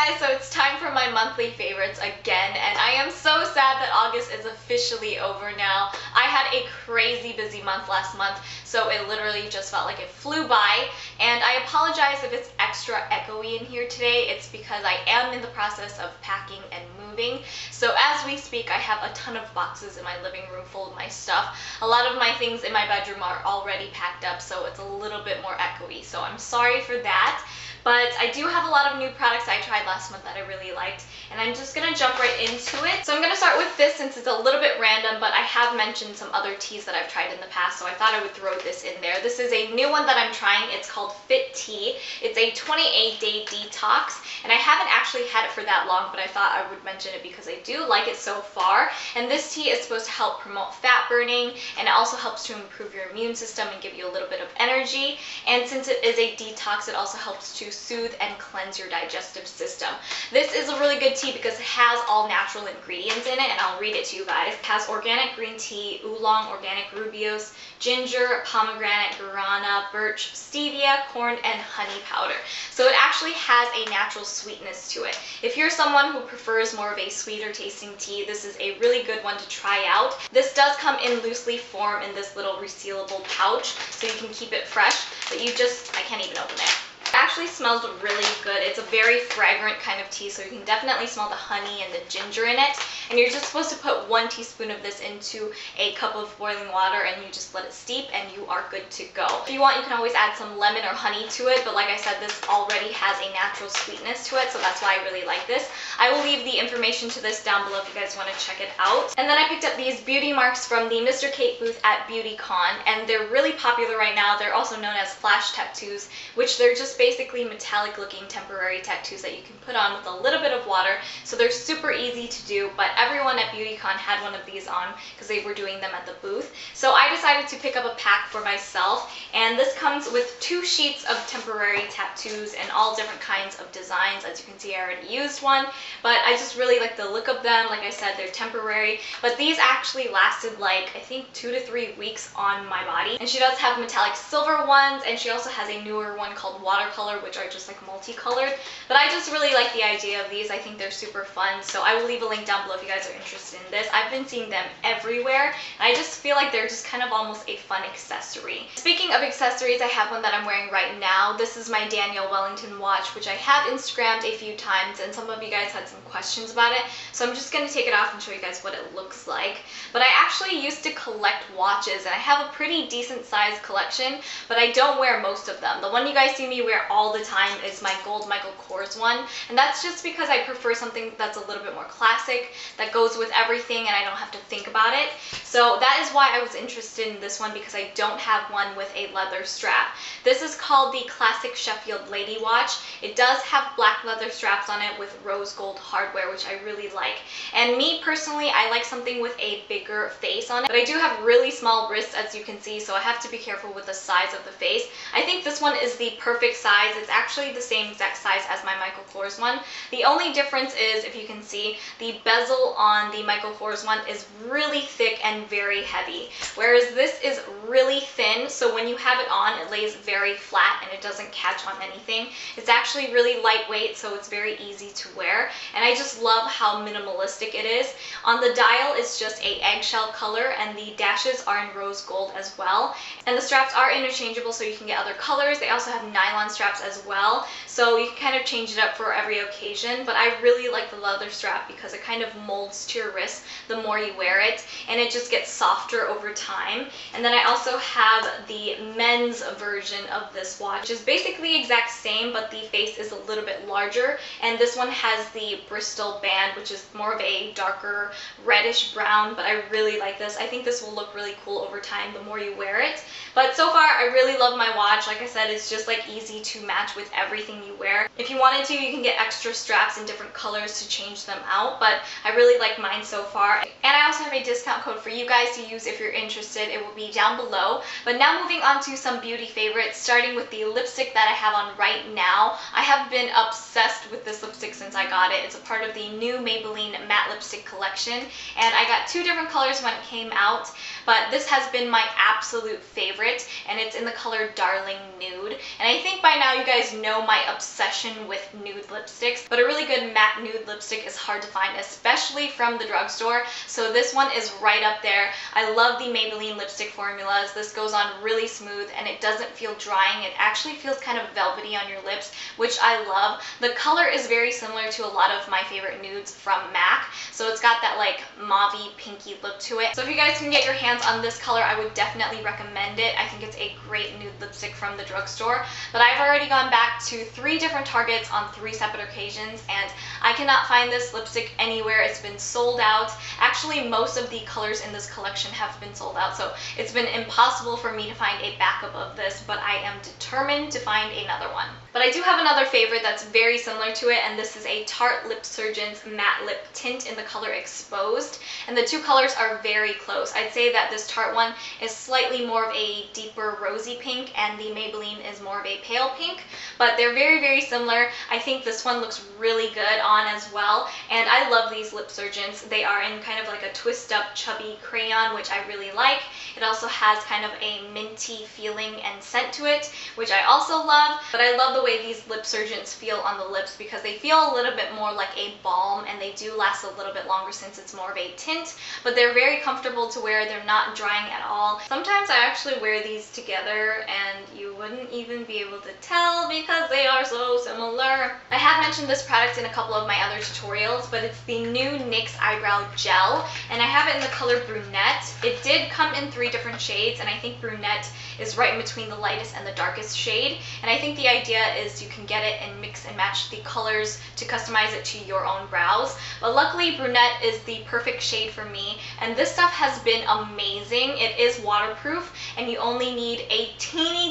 guys, so it's time for my monthly favorites again, and I am so sad that August is officially over now. I had a crazy busy month last month, so it literally just felt like it flew by, and I apologize if it's extra echoey in here today. It's because I am in the process of packing and moving, so as we speak I have a ton of boxes in my living room full of my stuff. A lot of my things in my bedroom are already packed up, so it's a little bit more echoey, so I'm sorry for that. But I do have a lot of new products I tried last month that I really liked, and I'm just gonna jump right into it. So I'm gonna start with this since it's a little bit random, but I have mentioned some other teas that I've tried in the past, so I thought I would throw this in there. This is a new one that I'm trying. It's called Fit Tea. It's a 28-day detox, and I haven't actually had it for that long, but I thought I would mention it because I do like it so far. And this tea is supposed to help promote fat burning, and it also helps to improve your immune system and give you a little bit of energy. And since it is a detox, it also helps to soothe and cleanse your digestive system. This is a really good tea because it has all natural ingredients in it, and I'll read it to you guys. It has organic green tea, oolong, organic rubios, ginger, pomegranate, guarana, birch, stevia, corn, and honey powder. So it actually has a natural sweetness to it. If you're someone who prefers more of a sweeter tasting tea, this is a really good one to try out. This does come in loose leaf form in this little resealable pouch, so you can keep it fresh, but I can't even open it. It actually smells really good. It's a very fragrant kind of tea, so you can definitely smell the honey and the ginger in it. And you're just supposed to put 1 teaspoon of this into a cup of boiling water, and you just let it steep, and you are good to go. If you want, you can always add some lemon or honey to it, but like I said, this already has a natural sweetness to it, so that's why I really like this. I will leave the information to this down below if you guys want to check it out. And then I picked up these beauty marks from the Mr.Kate booth at BeautyCon, and they're really popular right now. They're also known as flash tattoos, which they're just basically metallic looking temporary tattoos that you can put on with a little bit of water. So they're super easy to do, but everyone at BeautyCon had one of these on because they were doing them at the booth. So I decided to pick up a pack for myself, and this comes with 2 sheets of temporary tattoos and all different kinds of designs. As you can see, I already used one, but I just really like the look of them. Like I said, they're temporary, but these actually lasted like I think 2 to 3 weeks on my body. And she does have metallic silver ones, and she also has a newer one called watercolor, which are just like multicolored. But I just really like the idea of these. I think they're super fun, so I will leave a link down below if you guys are interested in this. I've been seeing them everywhere, and I just feel like they're just kind of almost a fun accessory. Speaking of accessories, I have one that I'm wearing right now. This is my Daniel Wellington watch, which I have Instagrammed a few times, and some of you guys had some questions about it, so I'm just going to take it off and show you guys what it looks like. But I actually used to collect watches, and I have a pretty decent sized collection, but I don't wear most of them. The one you guys see me wear all the time is my gold Michael Kors one, and that's just because I prefer something that's a little bit more classic, that goes with everything, and I don't have to think about it. So that is why I was interested in this one, because I don't have one with a leather strap. This is called the Classic Sheffield Lady Watch. It does have black leather straps on it with rose gold hardware, which I really like. And me personally, I like something with a bigger face on it, but I do have really small wrists, as you can see, so I have to be careful with the size of the face. I think this one is the perfect size. It's actually the same exact size as my Michael Kors one. The only difference is, if you can see, the bezel on the Michael Kors one is really thick and very heavy, whereas this is really thin, so when you have it on, it lays very flat and it doesn't catch on anything. It's actually really lightweight, so it's very easy to wear, and I just love how minimalistic it is. On the dial, it's just a eggshell color, and the dashes are in rose gold as well, and the straps are interchangeable, so you can get other colors. They also have nylon straps as well, so you can kind of change it up for every occasion. But I really like the leather strap because it kind of molds to your wrist the more you wear it, and it just gets softer over time. And then I also have the men's version of this watch, which is basically the exact same, but the face is a little bit larger, and this one has the Bristol band, which is more of a darker reddish brown, but I really like this. I think this will look really cool over time the more you wear it. But so far, I really love my watch. Like I said, it's just like easy to match with everything you wear. If you wanted to, you can get extra straps in different colors to change them out, but I really like mine so far. And I also have a discount code for you guys to use if you're interested. It will be down below. But now moving on to some beauty favorites, starting with the lipstick that I have on right now. I have been obsessed with this lipstick since I got it. It's a part of the new Maybelline matte lipstick collection, and I got 2 different colors when it came out, but this has been my absolute favorite, and it's in the color Darling Nude. And I think by now now you guys know my obsession with nude lipsticks, but a really good matte nude lipstick is hard to find, especially from the drugstore. So this one is right up there. I love the Maybelline lipstick formulas. This goes on really smooth and it doesn't feel drying. It actually feels kind of velvety on your lips, which I love. The color is very similar to a lot of my favorite nudes from MAC. So it's got that like mauve-y pinky look to it. So if you guys can get your hands on this color, I would definitely recommend it. I think it's a great nude lipstick from the drugstore. But I've already gone back to 3 different Targets on 3 separate occasions and I cannot find this lipstick anywhere. It's been sold out. Actually, most of the colors in this collection have been sold out, so it's been impossible for me to find a backup of this, but I am determined to find another one. But I do have another favorite that's very similar to it, and this is a Tarte Lipsurgence Matte Lip Tint in the color Exposed. And the 2 colors are very close. I'd say that this Tarte one is slightly more of a deeper rosy pink, and the Maybelline is more of a pale pink, but they're very, very similar. I think this one looks really good on as well, and I love these Lipsurgence. They are in kind of like a twist up chubby crayon, which I really like. It also has kind of a minty feeling and scent to it, which I also love. But I love the way these Lipsurgence feel on the lips because they feel a little bit more like a balm, and they do last a little bit longer since it's more of a tint, but they're very comfortable to wear. They're not drying at all. Sometimes I actually wear these together and you wouldn't even be able to tell because they are so similar. I have mentioned this product in a couple of my other tutorials, but it's the new NYX Eyebrow Gel, and I have it in the color Brunette. It did come in 3 different shades, and I think Brunette is right in between the lightest and the darkest shade, and I think the idea is you can get it and mix and match the colors to customize it to your own brows. But luckily Brunette is the perfect shade for me, and this stuff has been amazing. It is waterproof and you only need a teeny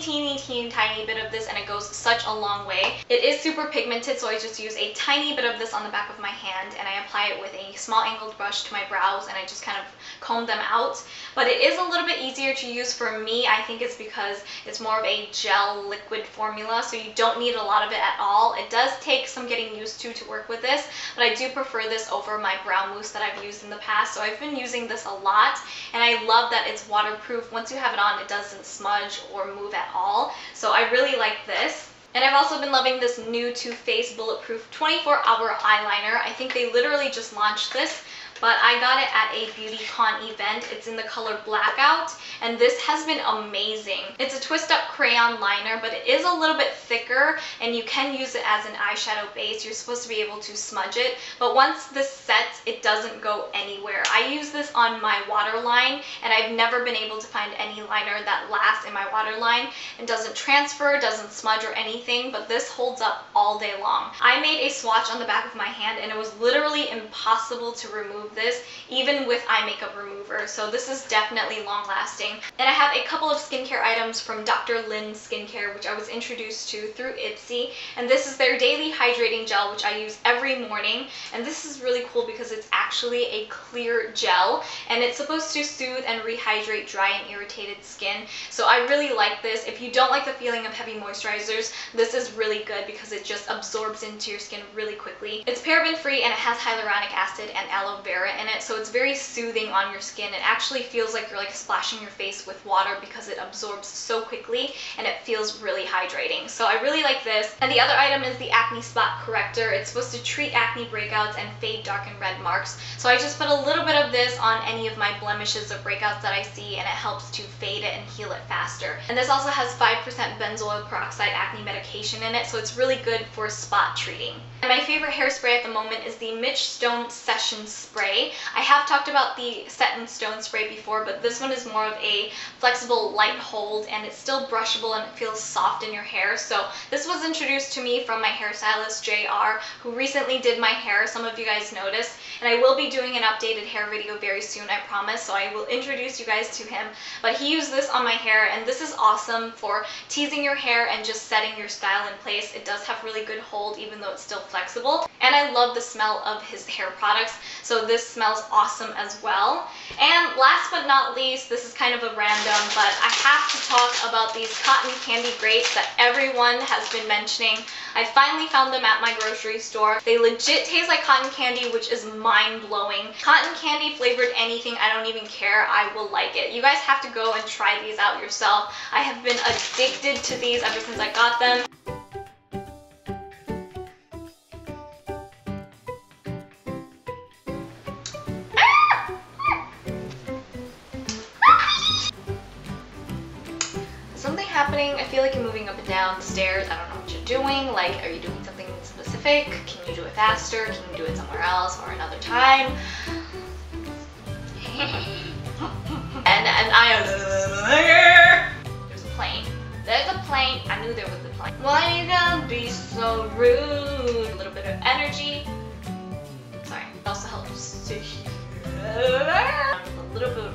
tiny bit of this and it goes such a long way. It is super pigmented, so I just use a tiny bit of this on the back of my hand and I apply it with a small angled brush to my brows and I just kind of comb them out. But it is a little bit easier to use for me. I think it's because it's more of a gel liquid formula, so you don't need a lot of it at all. It does take some getting used to work with this, but I do prefer this over my brow mousse that I've used in the past, so I've been using this a lot, and I love that it's waterproof. Once you have it on, it doesn't smudge or move at all, so I really like this. And I've also been loving this new TooFaced Bulletproof 24-hour eyeliner. I think they literally just launched this, but I got it at a BeautyCon event. It's in the color Blackout, and this has been amazing. It's a twist-up crayon liner, but it is a little bit thicker, and you can use it as an eyeshadow base. You're supposed to be able to smudge it, but once this sets, it doesn't go anywhere. I use this on my waterline, and I've never been able to find any liner that lasts in my waterline and doesn't transfer, doesn't smudge or anything, but this holds up all day long. I made a swatch on the back of my hand, and it was literally impossible to remove this, even with eye makeup remover, so this is definitely long lasting. And I have a couple of skincare items from Dr. Lin Skincare, which I was introduced to through Ipsy, and this is their daily hydrating gel, which I use every morning, and this is really cool because it's actually a clear gel, and it's supposed to soothe and rehydrate dry and irritated skin, so I really like this. If you don't like the feeling of heavy moisturizers, this is really good because it just absorbs into your skin really quickly. It's paraben free and it has hyaluronic acid and aloe vera in it, so it's very soothing on your skin. It actually feels like you're like splashing your face with water because it absorbs so quickly and it feels really hydrating. So I really like this. And the other item is the Acne Spot Corrector. It's supposed to treat acne breakouts and fade dark and red marks. So I just put a little bit of this on any of my blemishes or breakouts that I see, and it helps to fade it and heal it faster. And this also has 5% benzoyl peroxide acne medication in it, so it's really good for spot treating. And my favorite hairspray at the moment is the Mitch Stone Session Spray. I have talked about the Set in Stone spray before, but this one is more of a flexible light hold, and it's still brushable and it feels soft in your hair. So this was introduced to me from my hairstylist JR, who recently did my hair. Some of you guys noticed, and I will be doing an updated hair video very soon, I promise, so I will introduce you guys to him. But he used this on my hair, and this is awesome for teasing your hair and just setting your style in place. It does have really good hold even though it's still flexible, and I love the smell of his hair products, so this smells awesome as well. And last but not least, this is kind of a random, but I have to talk about these cotton candy grapes that everyone has been mentioning. I finally found them at my grocery store. They legit taste like cotton candy, which is mind-blowing. Cotton candy flavored anything, I don't even care. I will like it. You guys have to go and try these out yourself. I have been addicted to these ever since I got them. moving? I feel like you're moving up and down the stairs. I don't know what you're doing. Like, are you doing something specific? Can you do it faster? Can you do it somewhere else or another time? and I there's a plane. There's a plane. I knew there was a plane. Why you gonna be so rude? A little bit of energy. Sorry. It also helps to a little bit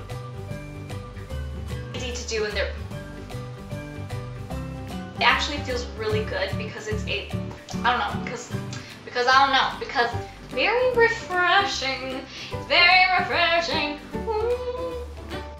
easy to do, and it actually feels really good because it's I don't know, because very refreshing. It's very refreshing.